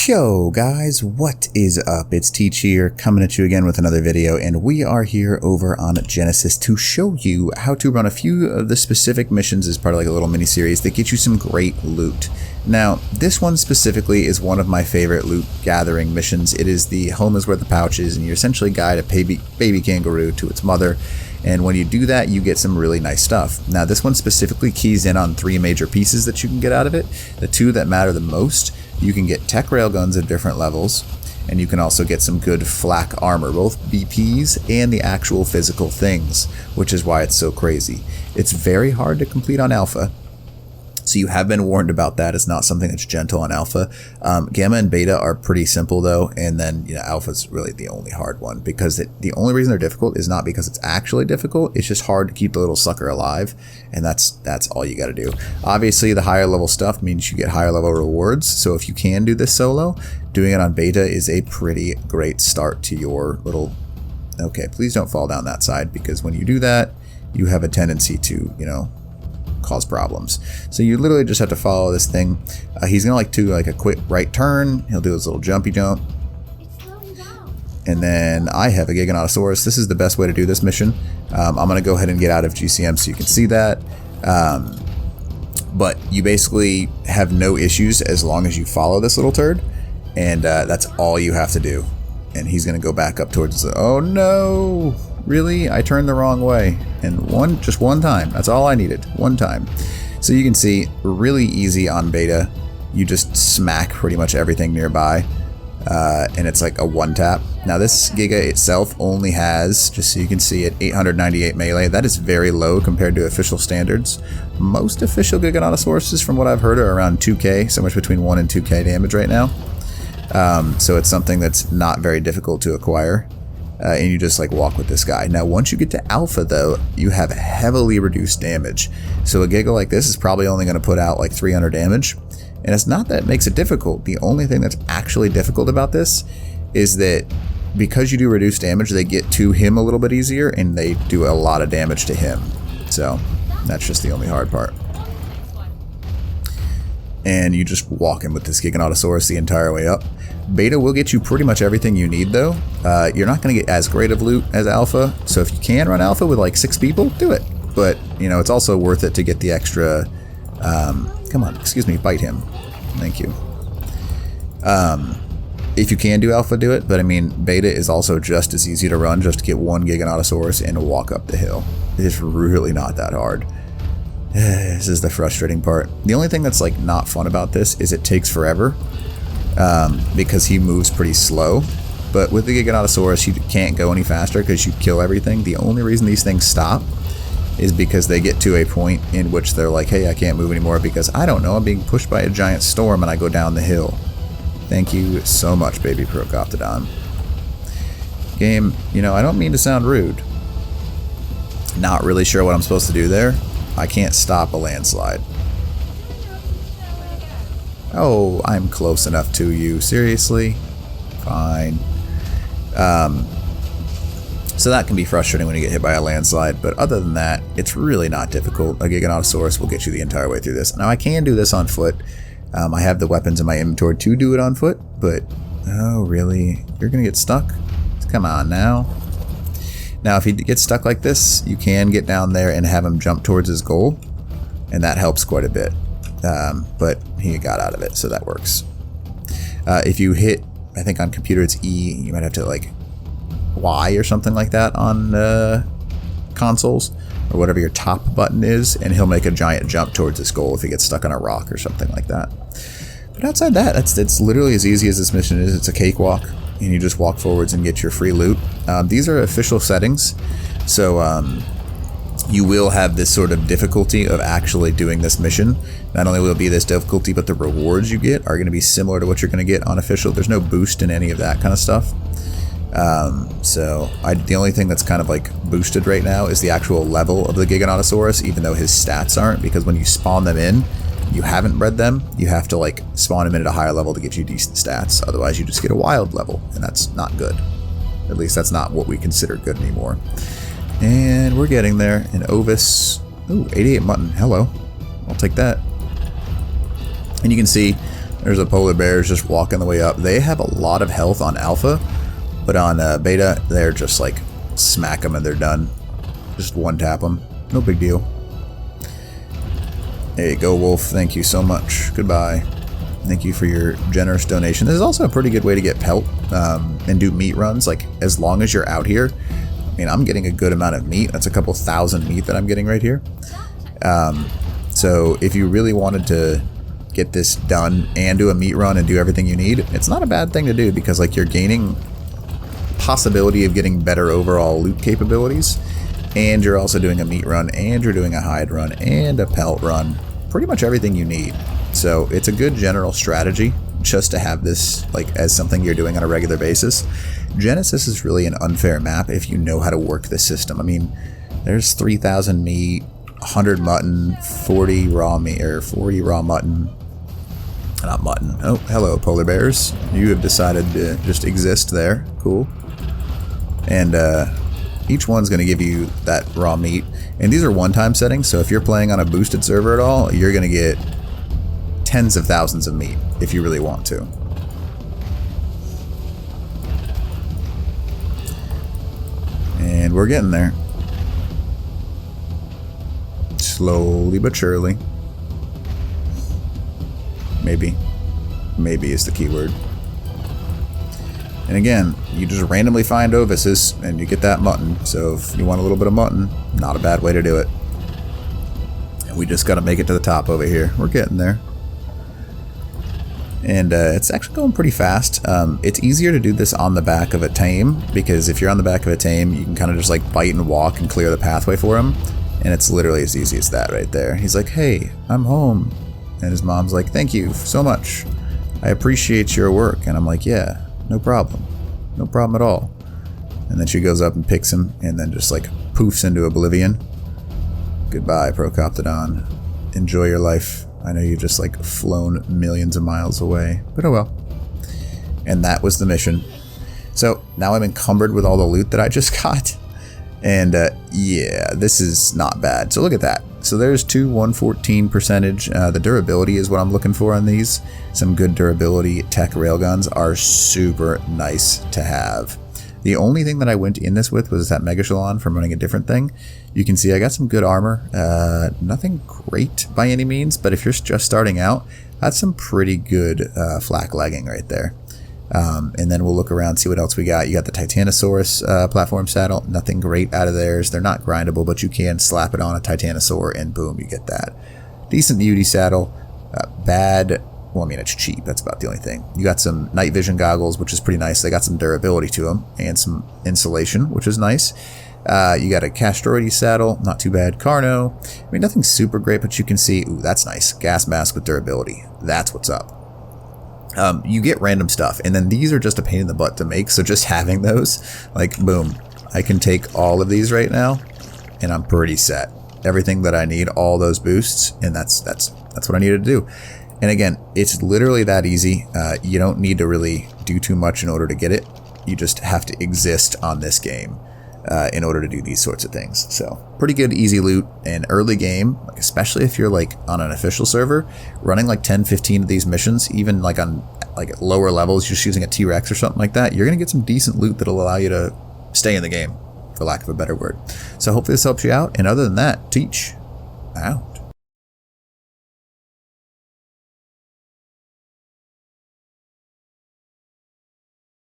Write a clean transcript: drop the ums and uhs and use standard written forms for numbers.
Yo guys, what is up? It's Teach here, coming at you again with another video, and we are here over on Genesis to show you how to run a few of the specific missions as part of like a little mini-series that get you some great loot. Now, this one specifically is one of my favorite loot gathering missions. It is the Home is Where the Pouch Is, and you essentially guide a baby kangaroo to its mother. And when you do that, you get some really nice stuff. Now, this one specifically keys in on three major pieces that you can get out of it. The two that matter the most, you can get tech railguns at different levels, and you can also get some good flak armor, both BPs and the actual physical things, which is why it's so crazy. It's very hard to complete on alpha, so you have been warned about that. It's not something that's gentle on alpha. Gamma and beta are pretty simple though, and then alpha is really the only hard one, because the only reason they're difficult is not because it's actually difficult. It's just hard to keep the little sucker alive, and that's all you got to do. Obviously, the higher level stuff means you get higher level rewards. So if you can do this solo, doing it on beta is a pretty great start to your little. Okay, please don't fall down that side, because when you do that, you have a tendency to cause problems. So you literally just have to follow this thing. He's gonna do a quick right turn. He'll do his little jumpy jump, and then I have a Giganotosaurus. This is the best way to do this mission. I'm gonna go ahead and get out of GCM so you can see that, but you basically have no issues as long as you follow this little turd, and that's all you have to do. And he's gonna go back up towards the, oh no, really? I turned the wrong way. And just one time. That's all I needed. One time. So you can see, really easy on beta. You just smack pretty much everything nearby. And it's like a one tap. Now this Giga itself only has, just so you can see it, 898 melee. That is very low compared to official standards. Most official Giganotosauruses, from what I've heard, are around 2k, so much between 1 and 2k damage right now. So it's something that's not very difficult to acquire. And you just walk with this guy. Now once you get to alpha though, you have heavily reduced damage. So a Giga like this is probably only going to put out like 300 damage. And it's not that it makes it difficult. The only thing that's actually difficult about this is that because you do reduced damage, they get to him a little bit easier, and they do a lot of damage to him. So that's just the only hard part. And you just walk in with this Giganotosaurus the entire way up. Beta will get you pretty much everything you need though. You're not going to get as great of loot as alpha, so if you can run alpha with like 6 people, do it. But it's also worth it to get the extra, come on, excuse me, bite him. Thank you. If you can do alpha, do it, but I mean, beta is also just as easy to run, just to get one Giganotosaurus and walk up the hill. It's really not that hard. This is the frustrating part. The only thing that's not fun about this is it takes forever, because he moves pretty slow. But with the Giganotosaurus, you can't go any faster because you kill everything. The only reason these things stop is because they get to a point in which they're like, hey, I can't move anymore because, I don't know, I'm being pushed by a giant storm and I go down the hill. Thank you so much, baby Procoptodon. Game, I don't mean to sound rude. Not really sure what I'm supposed to do there. I can't stop a landslide. Oh, I'm close enough to you. Seriously? Fine. So that can be frustrating when you get hit by a landslide, but other than that, it's really not difficult. A Giganotosaurus will get you the entire way through this. Now, I can do this on foot. I have the weapons in my inventory to do it on foot, but oh, really? You're going to get stuck? Come on now. Now, if he gets stuck like this, you can get down there and have him jump towards his goal, and that helps quite a bit. But he got out of it, so that works. If you hit, I think on computer it's E, you might have to Y or something like that on consoles, or whatever your top button is, and he'll make a giant jump towards his goal if he gets stuck on a rock or something like that. But outside that, it's literally as easy as this mission is. It's a cakewalk, and you just walk forwards and get your free loot. These are official settings, so you will have this sort of difficulty of actually doing this mission. Not only will it be this difficulty, but the rewards you get are going to be similar to what you're going to get on official. There's no boost in any of that kind of stuff. The only thing that's kind of boosted right now is the actual level of the Giganotosaurus, even though his stats aren't, because when you spawn them in, you haven't bred them, you have to spawn them in at a higher level to get you decent stats. Otherwise you just get a wild level, and that's not good. At least that's not what we consider good anymore. And we're getting there. An Ovis. Ooh, 88 mutton. Hello. I'll take that. And you can see There's a polar bear just walking the way up. They have a lot of health on alpha, but on beta, they're just like smack them and they're done. Just one tap them. No big deal. There you go, Wolf. Thank you so much. Goodbye. Thank you for your generous donation. This is also a pretty good way to get pelt and do meat runs. Like, as long as you're out here, I mean, I'm getting a good amount of meat. That's a couple thousand meat that I'm getting right here. So if you really wanted to get this done and do a meat run and do everything you need, it's not a bad thing to do, because like you're gaining possibility of getting better overall loot capabilities, and you're also doing a meat run, and you're doing a hide run and a pelt run, pretty much everything you need. So it's a good general strategy just to have this like as something you're doing on a regular basis. Genesis is really an unfair map if you know how to work the system. I mean, there's 3,000 meat, 100 mutton, 40 raw meat, or 40 raw mutton. Not mutton. Oh, hello, polar bears. You have decided to just exist there. Cool. And each one's going to give you that raw meat. And these are one-time settings, so if you're playing on a boosted server at all, you're going to get tens of thousands of meat if you really want to. And we're getting there. Slowly but surely. Maybe. Maybe is the keyword. And again, you just randomly find Ovises and you get that mutton. So if you want a little bit of mutton, not a bad way to do it. And we just got to make it to the top over here. We're getting there. And it's actually going pretty fast. It's easier to do this on the back of a tame, because if you're on the back of a tame, you can kind of just like bite and walk and clear the pathway for him. And it's literally as easy as that right there. He's like, hey, I'm home. And his mom's like, thank you so much. I appreciate your work. And I'm like, yeah, no problem. No problem at all. And then she goes up and picks him and then just like poofs into oblivion. Goodbye, Procoptodon. Enjoy your life. I know you've just like flown millions of miles away, but oh well. And that was the mission. So now I'm encumbered with all the loot that I just got. And yeah, this is not bad. So look at that. So there's 114 percentage. The durability is what I'm looking for on these. Some good durability tech railguns are super nice to have. The only thing that I went in this with was that Megashalon from running a different thing. You can see I got some good armor. Nothing great by any means, but if you're just starting out, that's some pretty good flak legging right there. And then we'll look around, see what else we got. You got the Titanosaurus platform saddle. Nothing great out of theirs. They're not grindable, but you can slap it on a Titanosaur and boom, you get that. Decent beauty saddle. Bad... Well, I mean, it's cheap. That's about the only thing. You got some night vision goggles, which is pretty nice. They got some durability to them and some insulation, which is nice. You got a Castroides saddle. Not too bad. Carno. I mean, nothing super great, but you can see, ooh, that's nice. Gas mask with durability. That's what's up. You get random stuff, and then these are just a pain in the butt to make, so just having those, like, boom. I can take all of these right now, and I'm pretty set. Everything that I need, all those boosts, and that's what I needed to do. And again, it's literally that easy. You don't need to really do too much in order to get it. You just have to exist on this game in order to do these sorts of things. So pretty good, easy loot. And early game, like especially if you're like on an official server, running like 10, 15 of these missions, even like on like lower levels, just using a T-Rex or something like that, you're going to get some decent loot that'll allow you to stay in the game, for lack of a better word. So hopefully this helps you out. And other than that, teach. Wow.